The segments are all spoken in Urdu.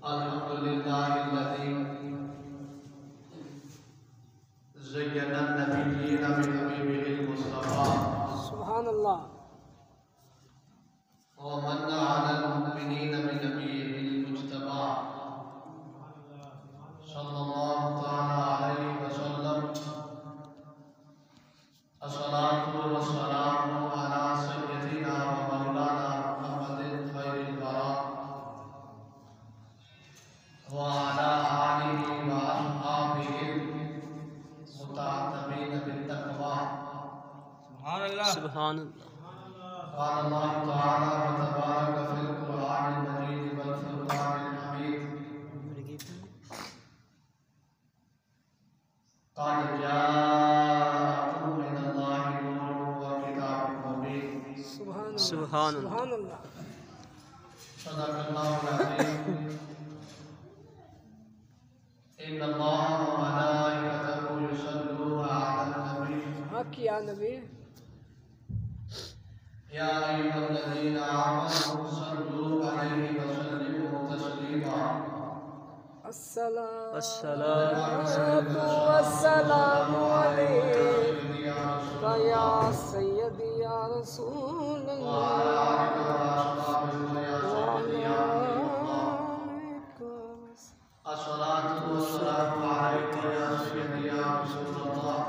الحمد لله الذي زين النبيين بحبيبه المصطفى سبحان الله ومن على المؤمنين بنبيه المجتبى صلى الله تعالى عليه وسلم. الصلاة والسلام على سيدنا ومولانا محمد خير البراء وعلى آله وأصحابه المتعتبين بالتقوى. سبحان الله. سبحان الله. قال الله تعالى وتبارك في القرآن المجيد والفرقان الحميد قد جاءكم من الله نور وكتاب مبين. سبحان الله. صدق الله العظيم. إن الله وملائكته يصلون على النبي حق يا نبی. يا أيها الذين آمنوا صلوا عليه وسلموا تسليما. الصلاة والسلام عليك يا سيدي يا رسول وعلى الله. آلك وأصحابك يا سيدي يا حبيب الله. الصلاة والسلام عليك يا سيدي يا رسول الله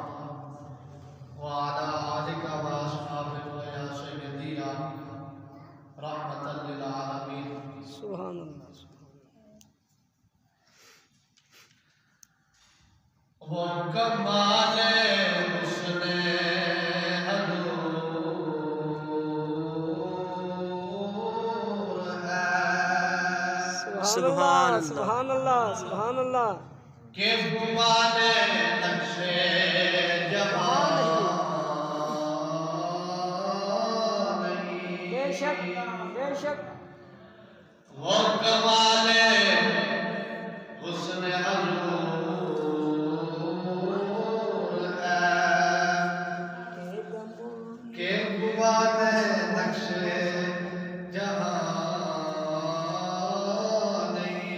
وعلى آلك وأصحابك يا سيدي يا رحمة للعالمين. سبحان اللہ. وہ کمال حسن حضور ہے سبحان اللہ. سبحان اللہ. سبحان اللہ. کہ گمان نقش جہاں نہیں. بے شک بے شک. وہ کمال حسن حضور ہے کہ گمان نقش جہاں نہیں.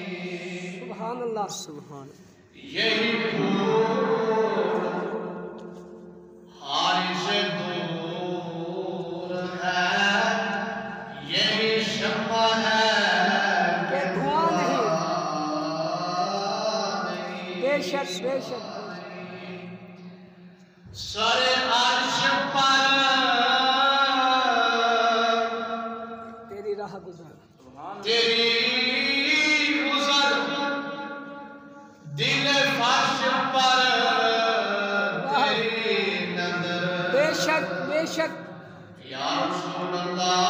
سبحان اللہ. سبحان اللہ. یہی پھول حارث دور ہے یہی شمع ہے کہ دھواں نہیں. نہیں. بے شک بے شک. سر عرش پر تیری راہ گزر. تیری گزر دل فرش پر تیری نظر. بے شک بے شک. یا رسول اللہ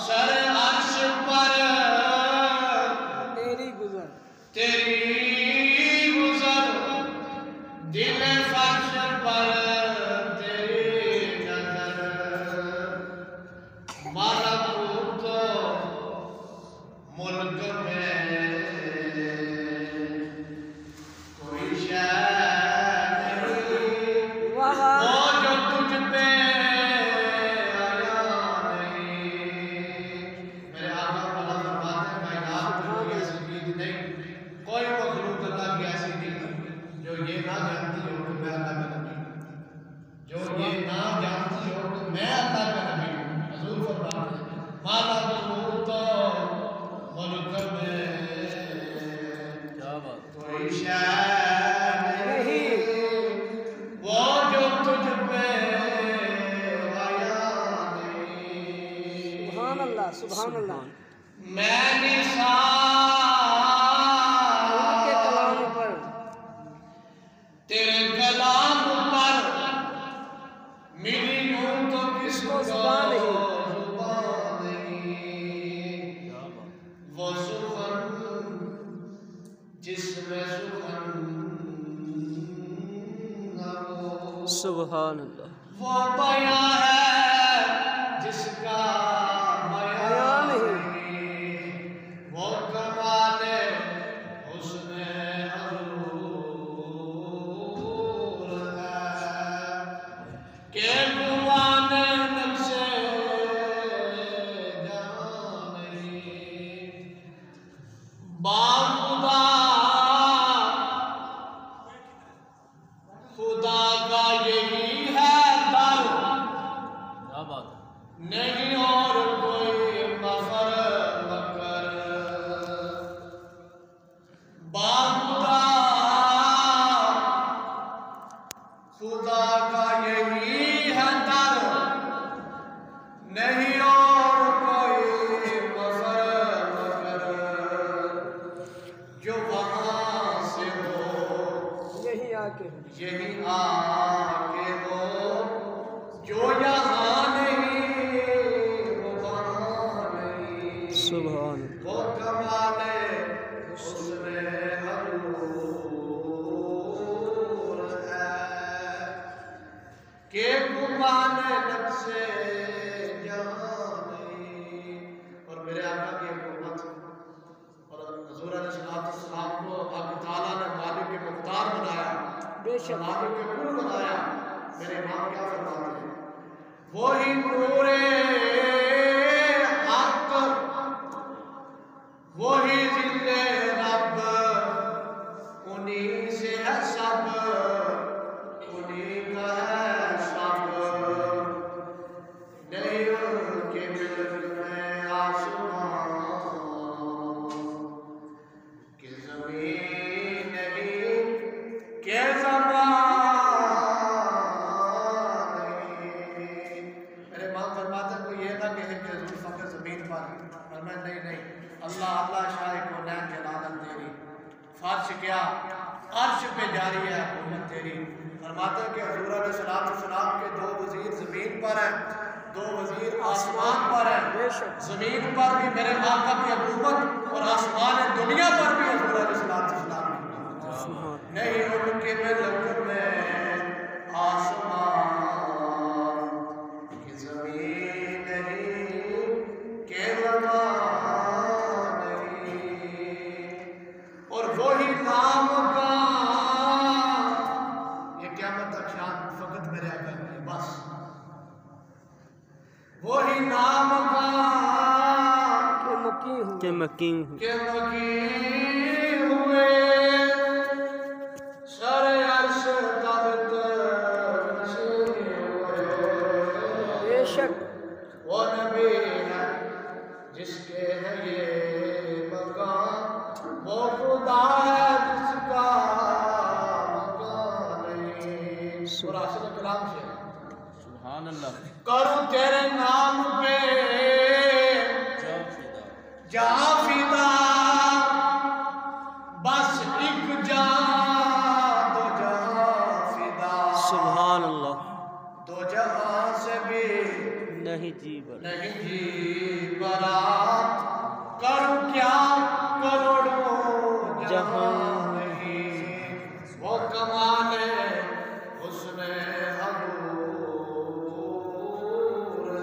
سر عرش پر تیری گزر. تیری گزر دل فرش پر تیری نظر. ملکوت ملک میں کوئی شے نہیں. واہ وہ واہ. جو تجھ پہ آیا نہیں. میرے آقا اللہ فرماتے ہیں کائنات میں کوئی ایسی چیز نہیں کوئی مخلوق اللہ کی ایسی نہیں جو یہ نہ جانتی ہو کہ میں اللہ کا نبی ہوں. جو یہ نہ جانتی ہو کہ میں اللہ کا نبی ہوں. حضور فرماتے ہیں مالا ملکوت ملک میں کوئی شے نہیں وہ جو تجھ پہ آیا نہیں. سبحان اللہ. سبحان اللہ. میں اللہ نثار کے کلام پر تیرے کلام پر ملی ہوں تو کس کو زبان نہیں. زبان نہیں. وہ سخن جس میں سخن نہ ہو. سبحان اللہ. وہ بیاں ہے جس کا بیاں نہیں. وہ کمال حسن حضور ہے کہ گمان نقش جہاں نہیں. بام سبحان وہ کمال حسن حضور ہے کہ گمان نقش جانی. اور میرے آقا کی حکومت اور حضور علیہ السلام کو اللہ تعالیٰ نے مالک کے مختار بنایا، بے شک. مالک کے کل بنایا. میرے امام کیا فرماتے ہیں؟ وہی نور حق، وہی ذل رب، انہی سے ہے سب، انہی کا ہے سب. نہیں ان کے ملک میں آسمان کہ زمین نہیں کہ زمان نہیں. میرے امام فرماتے ہیں کوئی یہ نہ کہے کہ حضور فقط زمین پر ہے. فرمایا نہیں، اللہ اللہ شاہ کونین جلالت تیری، فرش کیا عرش پہ جاری ہے حکومت تیری. فرماتے ہیں کہ حضور علیہ السلام کے دو وزیر زمین پر ہیں، دو وزیر آسمان پر ہیں. زمین پر بھی میرے آقا کی حکومت اور آسمان دنیا پر بھی حضور علیہ السلام کی حکومت. نہیں ان کے ملک میں آسمان کی زمین نہیں کہ زمان نہیں. اور وہی نام کا یہ قیامت تک شان فقط میرے آقا کی ہے بس. وہی نام کا کہ مکین ہوں کہ مکین ہوئے سر عرش تحت نشین ہوئے. بے شک. وہ نبی ہے جس کے ہے یہ مقام، وہ خدا ہے جس کا مقام نہیں. اور اصل کلام سے سبحان اللہ. کروں تیرے نام پہ جہاں فدا، بس ایک جہاں دو جہاں فدا. سبحان اللہ. دو جہاں سے بھی نہیں جی بر نہیں جی برات، کروں کیا کروڑوں جہاں نہیں. وہ کمال حسن حضور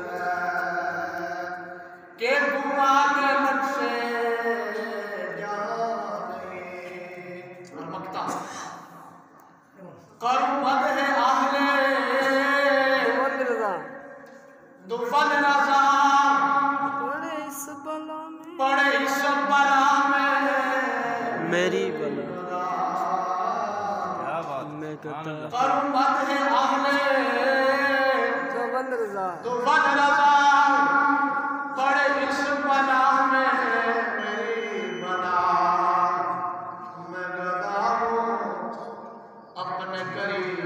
ہے کہ گمان نقش جہاں نہیں. اور مقطع کروں مدح اہل رضا دفن رضا، پڑے اس بلا میں پڑے اس بلا میں میری بلا کیا بات. میں کہتا کروں مدح اہل دفن رضا دفن رضا، پڑے اس بلا میں میری بلا. میں گدا ہوں اپنے قریب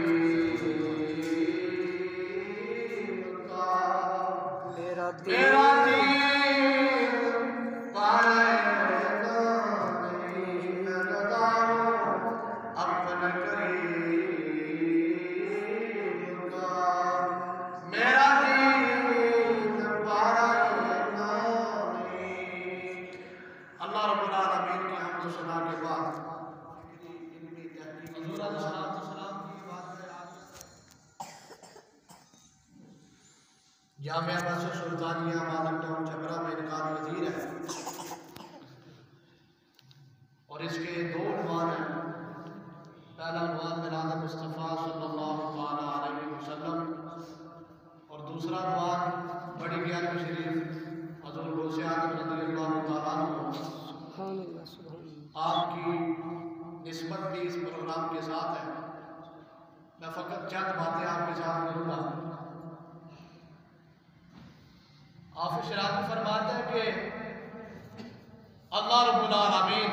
کا، میرا میرا دین پائے گا نہیں. میں گدا ہوں اپنے قریب کا، میرا دین پائے گا نہیں. اللہ رب العالمین کی حمد و ثنا کے بعد حضور علیہ السلام کی بات ہے. جامعہ مسجد سلطانیہ مالک ٹاؤن چھپرا میں انعقاد پذیر ہے اور اس کے دو عنوان ہیں. پہلا عنوان میلاد مصطفیٰ صلی اللہ تعالیٰ علیہ وسلم اور دوسرا عنوان بڑی گیارہویں شریف حضور غوث اعظم رضی اللہ تعالیٰ عنہ. سبحان اللہ. سبحان اللہ. آپ کی نسبت بھی اس پروگرام کے ساتھ ہے. میں فقط چند باتیں آپ کے ساتھ کروں گا. حافظ شیرازی فرماتے ہیں کہ اللہ رب العالمین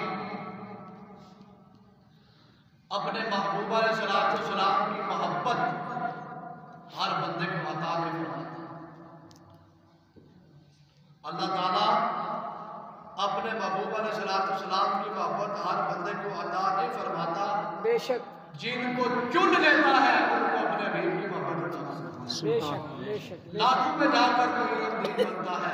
اپنے محبوب علیہ السلام کی محبت ہر بندے کو عطا نہیں فرماتا. اللہ تعالیٰ اپنے محبوب علیہ السلام کی محبت ہر بندے کو عطا نہیں فرماتا. بے شک. جن کو چن لیتا ہے ان کو اپنے حبیب کی محبت عطا فرماتا. بے شک. بے شک. لاکھوں میں جا کر کوئی علم نہیں بنتا ہے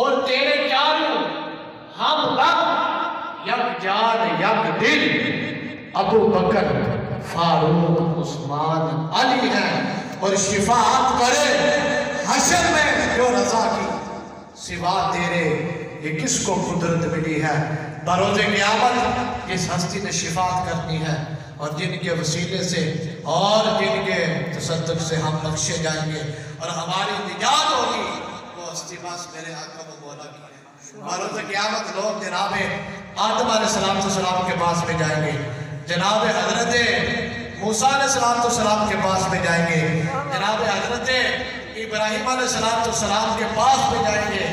اور تیرے چاروں ہم بک یک جان یک دل ابو بکر فاروق عثمان علی ہیں، اور شفاعت کرے حشر میں جو رضا کی سوا تیرے، یہ کس کو قدرت ملی ہے؟ بروز قیامت جس ہستی نے شفاعت کرنی ہے، اور جن کے وسیلے سے اور جن کے تصدق سے ہم بخشے جائیں گے اور ہماری نجات ہوگی، وہ ہستی بس میرے آقا و مولا کی ہے۔ بروز قیامت لوگ جناب آدم علیہ السلام کے پاس میں جائیں گے، جناب حضرت موسیٰ علیہ السلام کے پاس میں جائیں گے، جناب حضرت ابراہیم علیہ السلام کے پاس میں جائیں گے،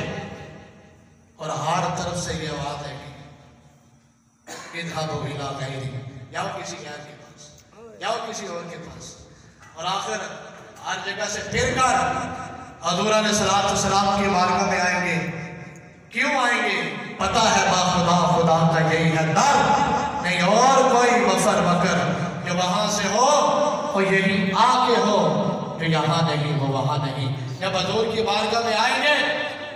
اور ہر طرف سے یہ آواز ہے کہ اذهبوا الى غیری، جاؤ کسی غیر کے پاس، جاؤ کسی اور کے پاس، اور آخر ہر جگہ سے پھر کر حضور علیہ السلام کی بارگاہ میں آئیں گے۔ کیوں آئیں گے؟ پتہ ہے با خدا خدا کا یہی ہے در، نہیں اور کوئی مفر مکر، جو وہاں سے ہو وہ یہی آگے ہو، جو یہاں نہیں وہ وہاں نہیں۔ جب حضور کی بارگاہ میں آئیں گے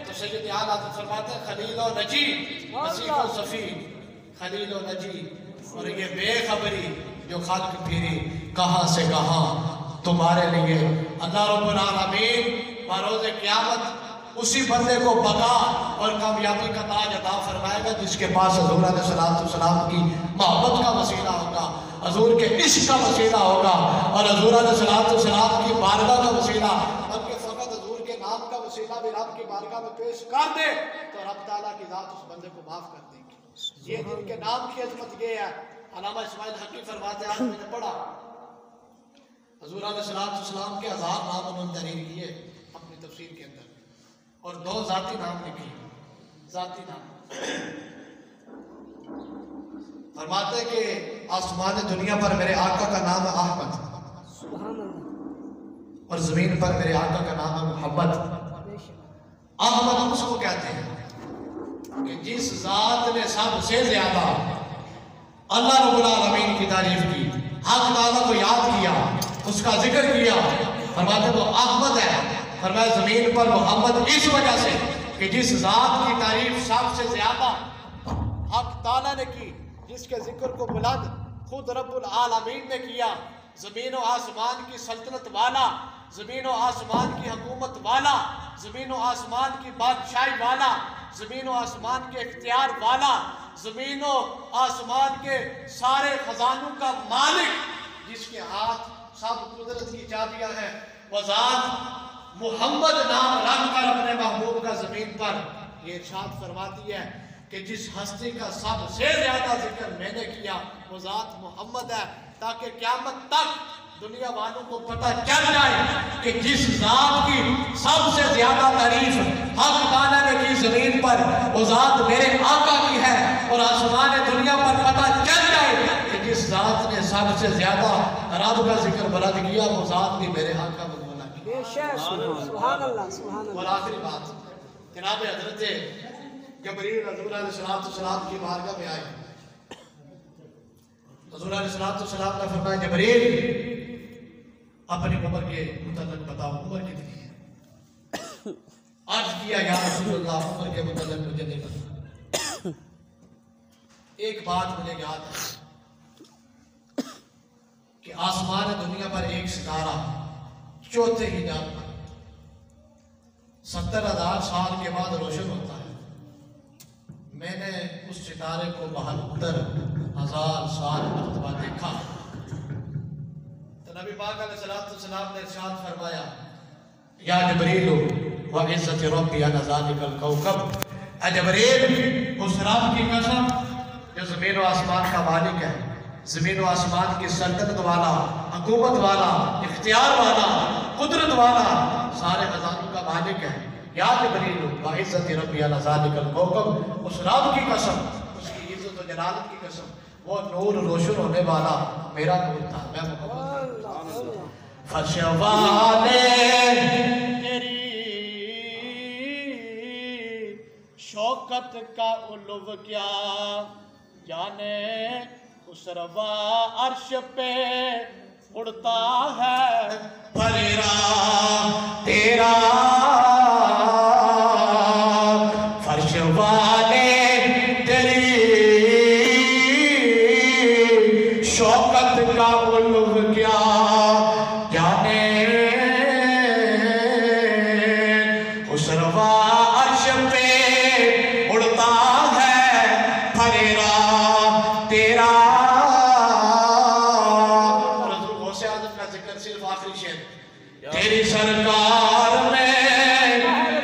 تو سید اعلیٰ فرماتے ہیں خلیل و نجی، مسیح و صفی، خلیل و نجی، اور یہ بے خبری جو خلق پھیری کہاں سے کہاں تمہارے لیے۔ اللہ رب العالمین بروز قیامت اسی بندے کو بقا اور کامیابی کا تاج عطا فرمائے گا جس کے پاس حضور علیہ السلام کی محبت کا وسیلہ ہوگا، حضور کے عشق کا وسیلہ ہوگا، اور حضور علیہ السلام کی بارگاہ کا وسیلہ، بلکہ فقط حضور کے نام کا وسیلہ بھی رب کی بارگاہ میں پیش کر دے تو رب تعالیٰ کی ذات اس بندے کو معاف کر دے گی۔ یہ جن کے نام کی عظمت یہ ہے، علامہ اسماعیل حقی فرماتے ہیں، آج میں نے پڑھا حضور علیہ السلام کے 1000 نام انہوں نے تحریر کیے اپنی تفسیر کے اندر، اور 2 ذاتی نام لکھے، ذاتی نام۔ فرماتے ہیں کہ آسمان دنیا پر میرے آقا کا نام ہے احمد، اور زمین پر میرے آقا کا نام ہے محمد۔ احمد اس کو کہتے ہیں کہ جس ذات نے سب سے زیادہ اللہ رب العالمین کی تعریف کی، حق تعالیٰ کو یاد کیا، اس کا ذکر کیا، فرماتے وہ احمد ہے۔ فرمایا زمین پر محمد اس وجہ سے کہ جس ذات کی تعریف سب سے زیادہ حق تعالیٰ نے کی، جس کے ذکر کو بلند خود رب العالمین نے کیا، زمین و آسمان کی سلطنت والا، زمین و آسمان کی حکومت والا، زمین و آسمان کی بادشاہی والا، زمین و آسمان کے اختیار والا، زمین و آسمان کے سارے خزانوں کا مالک، جس کے ہاتھ سب قدرت کی چابیاں ہیں، وہ ذات محمد نام رکھ کر اپنے محبوب کا زمین پر یہ ارشاد فرماتی ہے کہ جس ہستی کا سب سے زیادہ ذکر میں نے کیا وہ ذات محمد ہے، تاکہ قیامت تک دنیا والوں کو پتہ چل جائے کہ جس ذات کی سب سے زیادہ تعریف حق تعالیٰ نے کی زمین پر وہ ذات میرے آقا کی ہے، اور آسمان دنیا پر پتہ چل جائے کہ جس ذات نے سب سے زیادہ رب کا ذکر بلند کیا وہ ذات بھی میرے آقا و مولا کی۔ سبحان اللہ سبحان اور اللہ۔ آخری بات، جناب حضرت جبریل حضور علیہ السلام کی بارگاہ میں آئے، حضور علیہ السلام نے فرمایا جبریل اپنی عمر کے متعلق بتاؤ، عمر کتنی ہے؟ عرض کیا یا رسول اللہ عمر کے متعلق مجھے نہیں پتا۔ ایک بات مجھے یاد ہے کہ آسمان دنیا پر ایک ستارہ چوتھے ہی جان پر 70,000 سال کے بعد روشن ہوتا ہے۔ میں نے اس ستارے کو 72,000 سال مرتبہ دیکھا، تو نبی پاک علیہ السلام نے ارشاد فرمایا یا جبریل وعزت ربی انا ذالک الکوکب، اے جبریل اس رب کی قسم جو زمین و آسمان کا مالک ہے، زمین و آسمان کی سلطنت والا، حکومت والا، اختیار والا، قدرت والا، سارے خزانوں کا مالک ہے، یا جبریل وعزت ربی انا ذالک الکوکب، اس رب کی قسم، اس کی عزت و جلالت کی قسم، وہ نور روشن ہونے والا میرا نور تھا، میں محمد فرش والے تیری شوکت کا علو کیا جانے، اس روا عرش پہ اڑتا ہے پریرا تیرا والے تیری شوکت کا علو کیا جانے خسروا عرش پہ اڑتا ہے پھریرا تیرا رسول غوث اعظم کا ذکر صرف آخری شعر تیری سرکار میں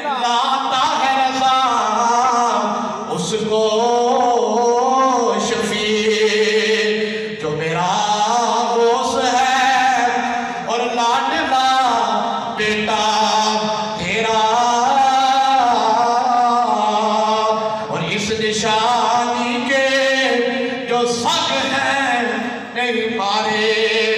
لاتا ہے رضا اس کو شفیع جو میرا غوث ہے اور لاڈلا بیٹا تیرا اور اس نشانی کے جو سگ ہیں نہیں مارے